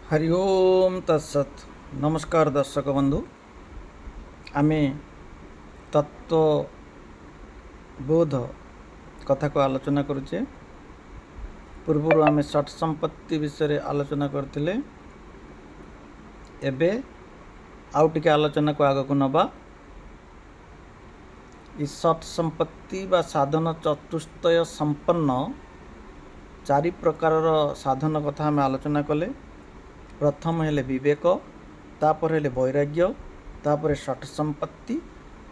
हरि ओम तत्सत। नमस्कार दर्शक बंधु, आमे तत्व बोध कथा को आलोचना करुचे। पूर्वर आमे षट संपत्ति विषय आलोचना करथिले। एबे आउ टिके आलोचना को आग को नबा। इ षट संपत्ति बा साधन चतुष्टय संपन्न चारि प्रकार साधन कथा आमे आलोचना कले। प्रथम हेले विवेक, तापर हेले वैराग्य, तापर षट संपत्ति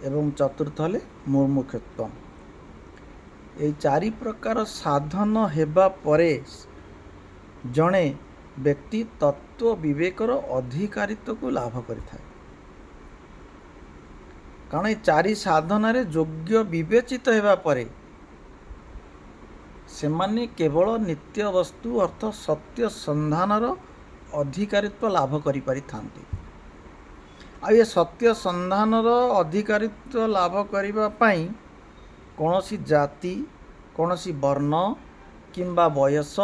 एवं चतुर्थ हेले मुमुक्षुत्व। ये चारि प्रकार साधन हेबा परे जणे व्यक्ति तत्व विवेकर अधिकारित्व को लाभ करिथाय। कारण ये चारि साधन रे योग्य विवेचित हेबा परे सेमाने केवल नित्य वस्तु अर्थ सत्य संधानर अधिकारित्व लाभ करि पारि थांती। आ ये सत्य संधानर अधिकारित्व लाभ करिबा पई कौनसी जाति, कौनसी वर्ण किंबा बयस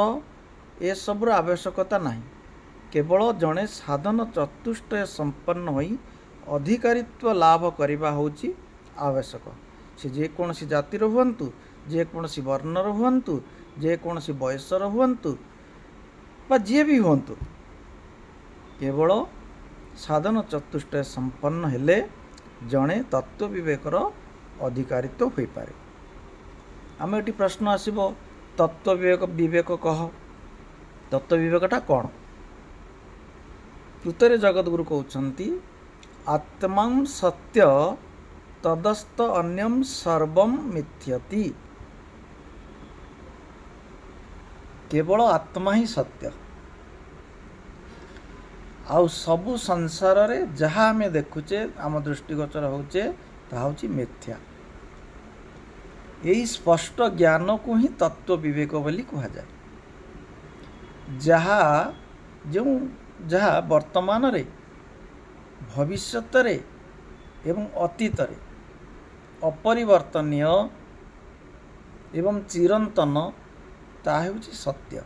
ए सबुर आवश्यकता नहीं। केवल जड़े साधन चतुष्टय संपन्न होई अधिकारित्व लाभ करिबा होची आवश्यक। से जेकोसी जातिर हुअंतु, जेकोसी वर्णर हुअंतु, जेकोसी बयसर हुअंतु बा जे भी हुअंतु, केवल साधन चतुष्टय संपन्न हेले जड़े तत्व विवेकर अधिकारित्व हो पारे। आम एटी प्रश्न आसीबो, तत्व विवेक विवेक कह, तत्व विवेकटा कौन? उत्तरे जगद्गुरु कहउछंती, आत्मा सत्य तदस्त अन्यम सर्वम मिथ्यति। केवल आत्मा ही सत्य, आउ सबु संसार रे जहाँ आमे देखुचे आम दृष्टिगोचर होचे ता होची मिथ्या। यही स्पष्ट ज्ञान को ही तत्व विवेक बोली कहा जाए। जहाँ वर्तमान रे, भविष्यत रे एवं अतीत रे अपरिवर्तनीय एवं चिरंतन ता होची सत्य।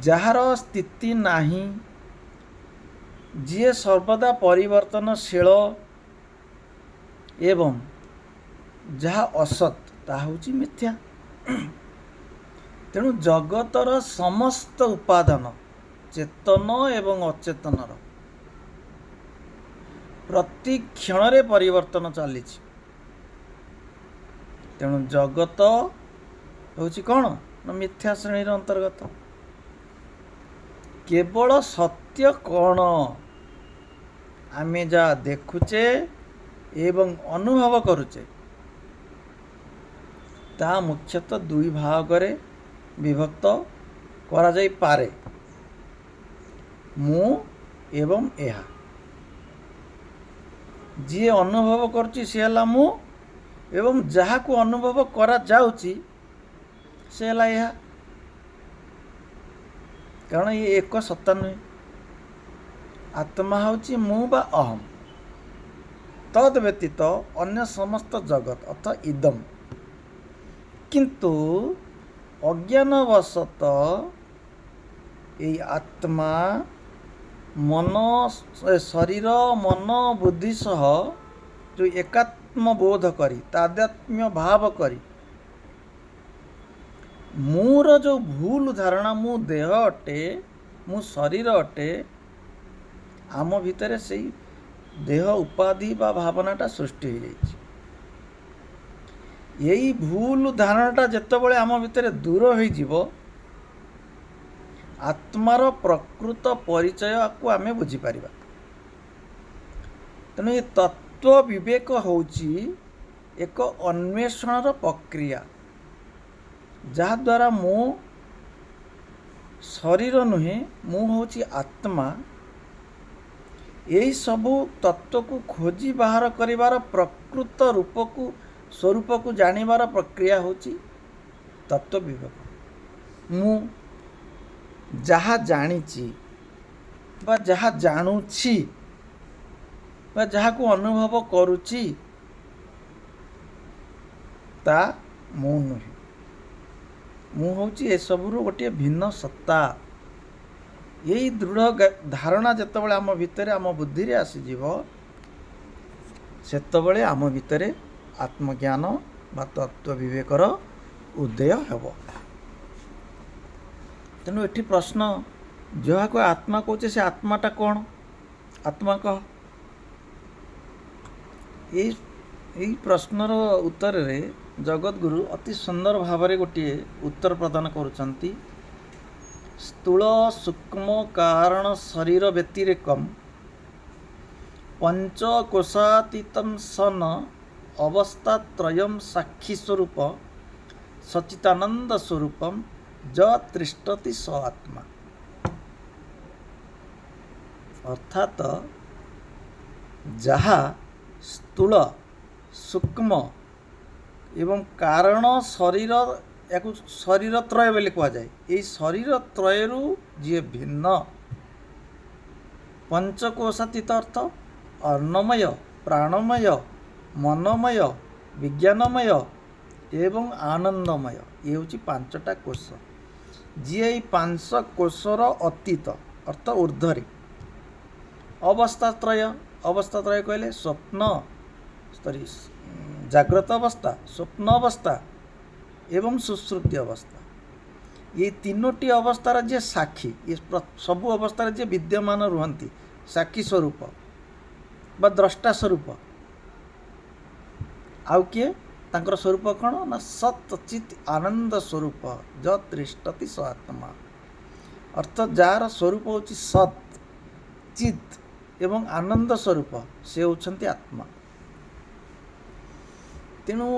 जार स्थिति नाही, जी सर्वदा परिवर्तनशील एवं जहाँ असत ता होची मिथ्या। तेणु जगतर समस्त उपादान चेतन एवं अचेतनर प्रति क्षण रे परिवर्तन चली। तेणु जगत होची कौन ना मिथ्या श्रेणी अंतर्गत। केवल सत्य कौन? आमे जा देखुचे एवं अनुभव करुचे ता मुख्यतः दुई भाग रे विभक्त करा जाई पारे, मु एवं एहा। जी अनुभव करुची से हला मु, एवं जहा को अनुभव करा जाउची से हला एहा। कारण ये एक सत्ता नुहे। आत्मा होची मु बा अहम, तद व्यतीत अन्य समस्त जगत अर्थात इदम। किंतु अज्ञानवशत ये आत्मा मन शरीर मन बुद्धि सह जो एकात्म बोध करी तादात्म्य भाव करी मूर जो भूल धारणा मु देह अटे, मु शरीर अटे, आम भितर से देह उपाधि बा भावनाटा सृष्टि हो जाइछि। यही भूल धारणाटा जेतेबेले आम भितर दूर हो जिवो, आत्मार प्रकृत परिचय को आमे बुझी पारिबा। तेणु ये तत्व विवेक होची एक अन्वेषणर प्रक्रिया, जहा द्वारा मु शरीर नुहे, मु होची आत्मा। यही सबू तत्व को खोजी बाहर करिवार प्रकृत रूप को स्वरूप को जानिबार प्रक्रिया होची तत्व विवेक। मु जहा जानिची बा जहा जानुची बा जहा को अनुभव करुची ता मु नुहे। मु होची ए सबुरु गोटे भिन्न सत्ता। यही दृढ़ धारणा जितेबाला आम भितर आम बुद्धि रे आसीजिव सेतबेले आम भितर आत्मज्ञान बा तत्व विवेकर उदय हेब। तेणु एठी प्रश्न जहाँ को आत्मा कहे से आत्माटा कौन आत्मा कह यही प्रश्नर उत्तर रे जगतगुरु अति सुंदर भाव गोटे उत्तर प्रदान करुचंती। स्थूल सूक्ष्म कारण शरीर व्यतिरेकम पंचकोशातीतम सन अवस्थात्रयम साक्षी स्वरूप सच्चिदानंद स्वरूपम ज तिष्ठति स आत्मा। अर्थात जहा स्थूल सूक्ष्म एवं कारण शरीर या शरीर त्रय बोली कह जाए। ये शरीर त्रयरू जी भिन्न पंचकोशातीत अर्थ अन्नमय प्राणमय मनमय विज्ञानमय एवं आनंदमय ये हूँ पांचटा कोश जी ये पांच कोशर अतीत अर्थ ऊर्ध्वरी अवस्थात्रय कहले स्वप्न जाग्रत अवस्था स्वप्न अवस्था एवं सुश्रुति अवस्था ये तीनोटी अवस्थार जे साक्षी ये सबु अवस्थार जे विद्यमान रुहंती साक्षी स्वरूप बा द्रष्टा स्वरूप आउ किए तांकर स्वरूप कौन ना सत चित आनंद स्वरूप ज तिष्ठति स आत्मा। अर्थात जार स्वरूप होची सत चित एवं आनंद स्वरूप से होचंती आत्मा। तेणु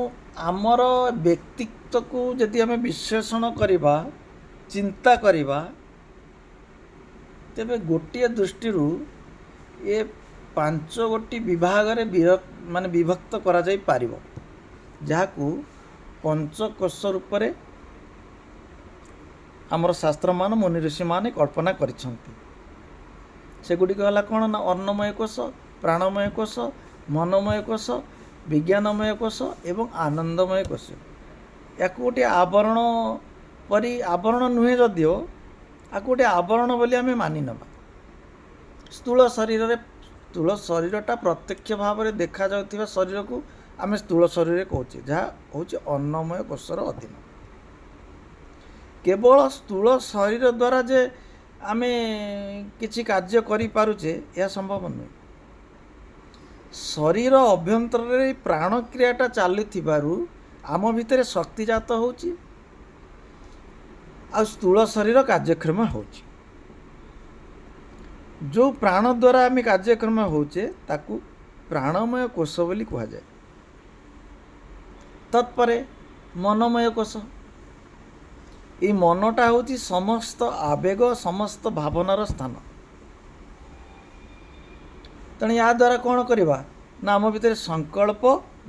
आमर व्यक्तित्व को यदि आम विश्लेषण करवा चिंता करवा तेबे गोटे दृष्टि ये पांच गोटी विभाग माने विभक्त करा जाई पारिबो जाहाकू पंचकोश रूप से आमर शास्त्र मान मुनि ऋषि माने कल्पना करिसंती। सेगुड़ी कहला कौन ना अन्नमय कोश प्राणमय कोश मनमय कोश विज्ञानमय कोश एवं आनंदमय कोश या गोटे आवरण परी आवरण नुहे जदिओ या गोटे आवरण बोली आम मानि नबा। स्थूल शरीरटा प्रत्यक्ष भाव में देखा जाउथिबा शरीर को आम स्थूल शरीर कहूचे जहाँ हूँ अन्नमय कोशर अधीन। केवल स्थूल शरीर द्वारा जे आमे किछि कार्य करि पारुचे यह संभव नुहे। शरीर अभ्यंतर प्राण क्रियाटा चलुथिबारु आम भितर शक्ति जात होची आ स्थूल शरीर कार्यक्रम होची। जो प्राण द्वारा आम कार्यक्रम होचे ताकू प्राणमय कोश बोली कहा जाए। तत्परे मनमय कोश ये मनटा होची समस्त आवेग समस्त भावनार स्थान। तेणु या द्वारा कौन करवा ना आम भीतर संकल्प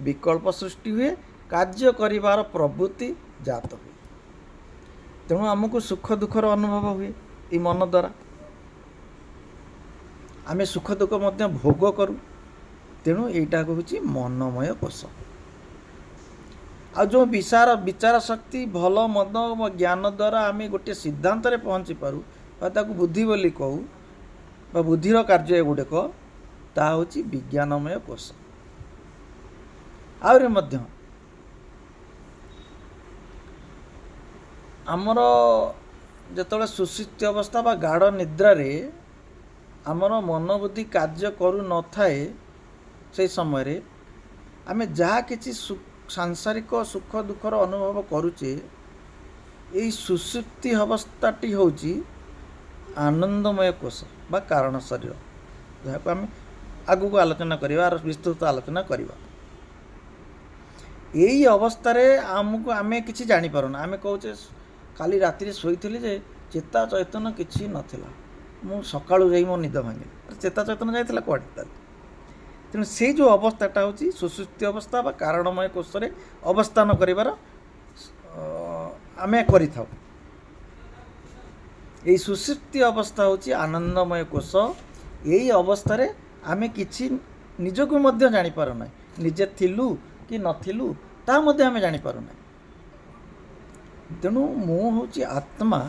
विकल्प सृष्टि हुए कार्य करिवार प्रवृत्ति जात हुए। तेणु आमको सुख दुखर अनुभव हुए ये मन द्वारा आम सुख दुख मध्य भोग करूँ। तेणु यहीटा हूँ मनमय कोश। आ जो विचार शक्ति भल मद ज्ञान द्वारा आम गोटे सिद्धांत रे पहुँची पारू ताकू बुद्धि बोली कहू बा बुद्धिर कार्य गुड़िक ता हूँ विज्ञानमय कोश। आउरी मध्य आमर जेतबेले सुषुप्ति अवस्था बा गाढ़ निद्रा रे आमर मन बुद्धि कार्य करू न थाए से समय रे आमे जहाँ किछि सांसारिक सुख दुखर अनुभव करुचे यही सुषुप्ति अवस्थाटी होची आनंदमय कोश बा कारण शरीर जहाँ को आम आगु को आलोचना करिबा विस्तृत आलोचना करिबा। यही अवस्था आमको आमे किछि जानि पारुना। आमे कहूचे काली राति शोइथिली जे चेता चैतन्य किछि नथिला मु सकाळु जाई मो निद भांगे चेता चैतन्य जाइथिला कोआडे। तेणु से जो अवस्थाटा होची सुषुप्ति अवस्था बा कारणमय कोश रे अवस्थान करिवार आमे करि थाउ। एई सुषुप्ति अवस्था होची आनंदमय कोश। यही अवस्था रे आमे किछि निजको मध्य जानि पारु नै निजे थिलु कि नथिलु ता मध्य आमे जानि पारु नै। तेणु मु होची आत्मा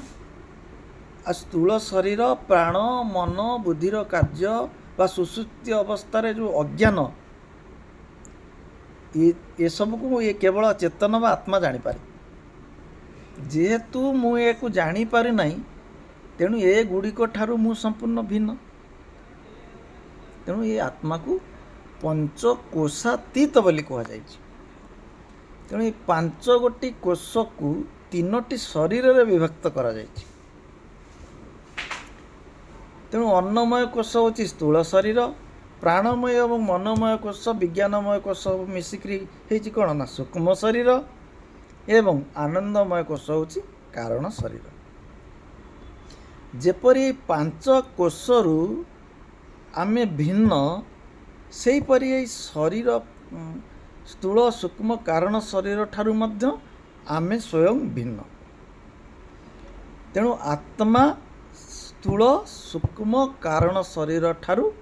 आ स्थूल शरीर प्राण मन बुद्धिर कार्य बा सुसुप्ति अवस्था जो अज्ञान ये सब को ये केवल चेतन बा आत्मा जानीपारे। जेहेतु मुझे जानीपारे ना तेणु ए गुड़िक ठारू मु संपूर्ण भिन्न। तेणु ये आत्मा को पंचकोशातीत बोली कहुई। तेणु ये 5 गोटी कोश को 3टी शरीर रे विभक्त करा जायछि। तेणु अन्नमय कोश होची स्थूल शरीर, प्राणमय और मनमय कोश विज्ञानमय कोश मिसिक्री हेछि कोन ना सूक्ष्म शरीर एवं आनंदमय कोश होची कारण शरीर। जेपरि 5 कोशरु आमे भिन्न सेहीपरि एई शरीर स्थूल सूक्ष्म कारण शरीर ठारू मध्य आमे स्वयं भिन्न। तेणु आत्मा स्थूल सूक्ष्म कारण शरीर ठारू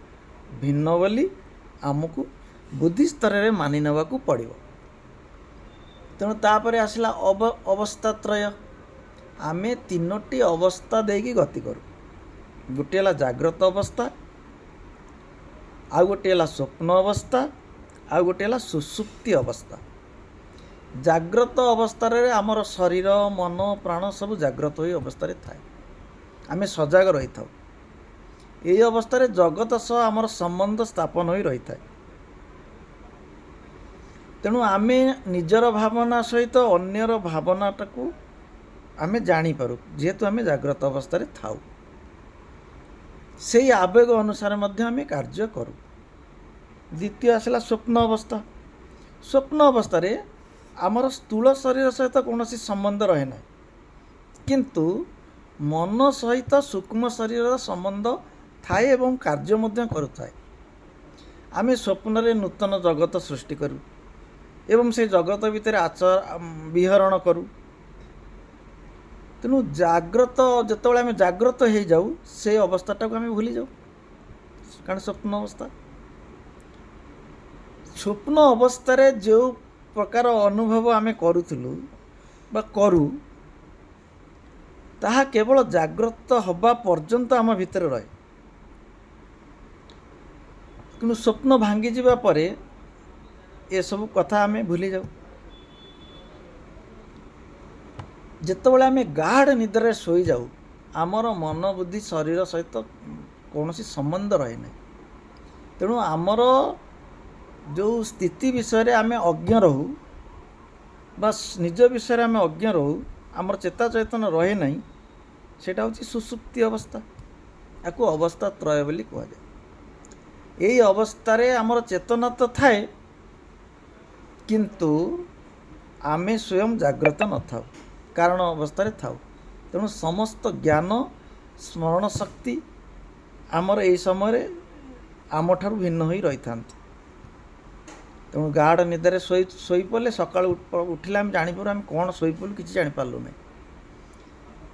भिन्न बोली आमको बुद्धि स्तर रे मानि नेबाकू पड़िबो। तेणु तापर आसला अवस्थात्रय। आमे 3टी अवस्था देकी गति करूँ। गोटे है जाग्रत अवस्था, आउ गोटे है स्वप्न अवस्था, आउ गोटे है सुसुप्ति अवस्था। जाग्रत अवस्था रे आमर शरीर मन प्राण सब जाग्रत हुई अवस्था थाए। आमे सजग रही था। ये अवस्था रे जगत सह आमर संबंध स्थापन हो रही था। तेणु आमे निजर भावना सहित अन्यर भावनाटा को आमे जानीपारू जेहेतु आमे जाग्रत अवस्था रे थाऊ। से आवेग अनुसार मध्य आमे कार्य करूँ। द्वितीय आसला स्वप्न अवस्था। स्वप्न अवस्था रे आमर स्थूल शरीर सहित कौन संबंध रहे ना, किंतु मन सहित सूक्ष्म शरीर संबंध थाए एवं कार्य मध्य करुथाए। आमे स्वप्न रे नूतन जगत सृष्टि करूँ एवं से जगत भितर आचार विहरण करूँ। तेणु जाग्रत जिते आम जाग्रत हो जाऊ से अवस्थाटा को आम भूली जाऊ, कारण स्वप्न अवस्था। स्वप्न अवस्था रे जो प्रकार अनुभव आम करूँ बा करूँ ताहा केवल जाग्रत हवा पर्यंत आम भितर रहे, कि स्वप्न भांगी जावा परे ये सब कथा आम भूली जाऊ। जितेबाला आम गाढ़ निद्रा शोई जाऊ आमर मन बुद्धि शरीर सहित कौन संबंध रहे ना। तेणु आमर जो स्थिति विषय आम अज्ञ रहू बा निज विषय आम अज्ञ रहू, आमर चेता चैतन्य रहे ना, सेटा होची सुसुप्ति अवस्था। याकू अवस्था त्रय बोली कहुए। यही अवस्था रे आमर चेतना तो थाए किंतु आमे स्वयं जाग्रत न थाऊ, कारण अवस्था थाऊ। तेणु समस्त ज्ञान स्मरण शक्ति आमर यही समय आम ठारू भिन्न हो रही था। तेणु गाढ़ निद्रा शोई पड़े सका उठिले आम जापर आम कौन शोपलु कि जापारू ना।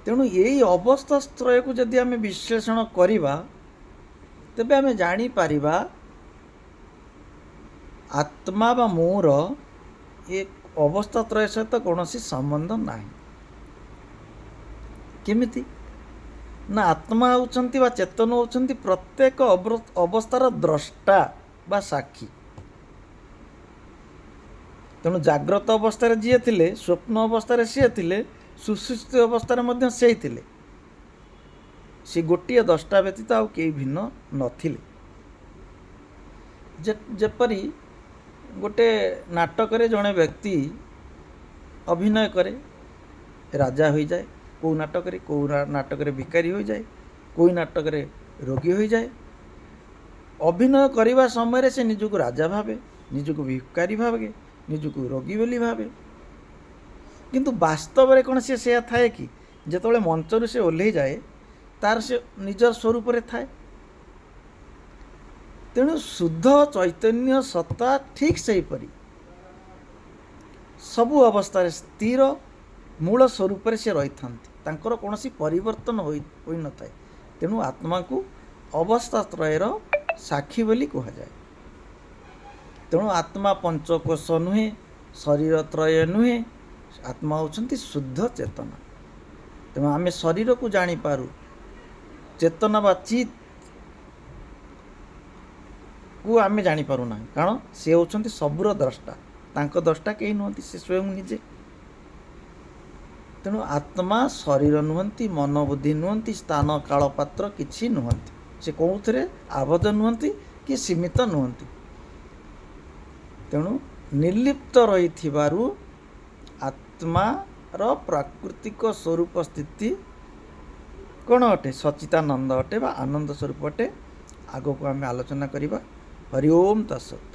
तेणु यही अवस्था त्रय को जदि आम विश्लेषण करवा तेबे आम जापर आत्मा बा मोर एक अवस्था त्रय सहित कौन संबंध ना। केमिति ना आत्मा होउछंती बा चेतन होउछंती प्रत्येक अवस्थार द्रष्टा बा साक्षी। तेणु जाग्रत अवस्था जी थिले, स्वप्न अवस्था सी थिले, सुसुप्ति अवस्था मध्य से थिले। सी गोटे दृष्टा व्यतीत आउ कई भिन्न नथिले। जेपरी गोटे नाटक रे जड़े व्यक्ति अभिनय करे, राजा हो जाए, कौ नाटक रे भिकारी हो जाए, कोई नाटक रे रोगी हो जाए। अभिनय करने समय से निजक राजा भावे, निजक भिकारी भावे, निजक रोगी बोली भावे, किंतु वास्तव में कौन से थाए कि जिते मंचर से ओह्ल जाए तार से निजर स्वरूप रे थाए। तेणु शुद्ध चैतन्य सत्ता ठीक से परी सबु अवस्था स्थिर मूल स्वरूप से रही था, कौन परिवर्तन हो न था। तेणु आत्मा को अवस्था त्रयर साक्षी बोली कहुए। तेणु आत्मा पंचकोश नुहे, शरीर त्रय नुहे, आत्मा होउछंती शुद्ध चेतना। तेणु आम शरीर को जानीपारू चेतना बा चित को आम जापरूना कारण सी होती सबूर द्रष्टा द्रष्टा कहीं नुहति से स्वयं निजे तेणु आत्मा शरीर नुहति मन बुद्धि नुहति स्थान काल पात्र किसी नुहति से कौन आबद्ध नुहति कि सीमित नुहति तेणु निर्लिप्त रही आत्मार प्राकृतिक स्वरूप स्थिति कौन अटे सच्चिदानंद अटे बा आनंद स्वरूप अटे आग को आम आलोचना करवा। हरि ओम तत्सत।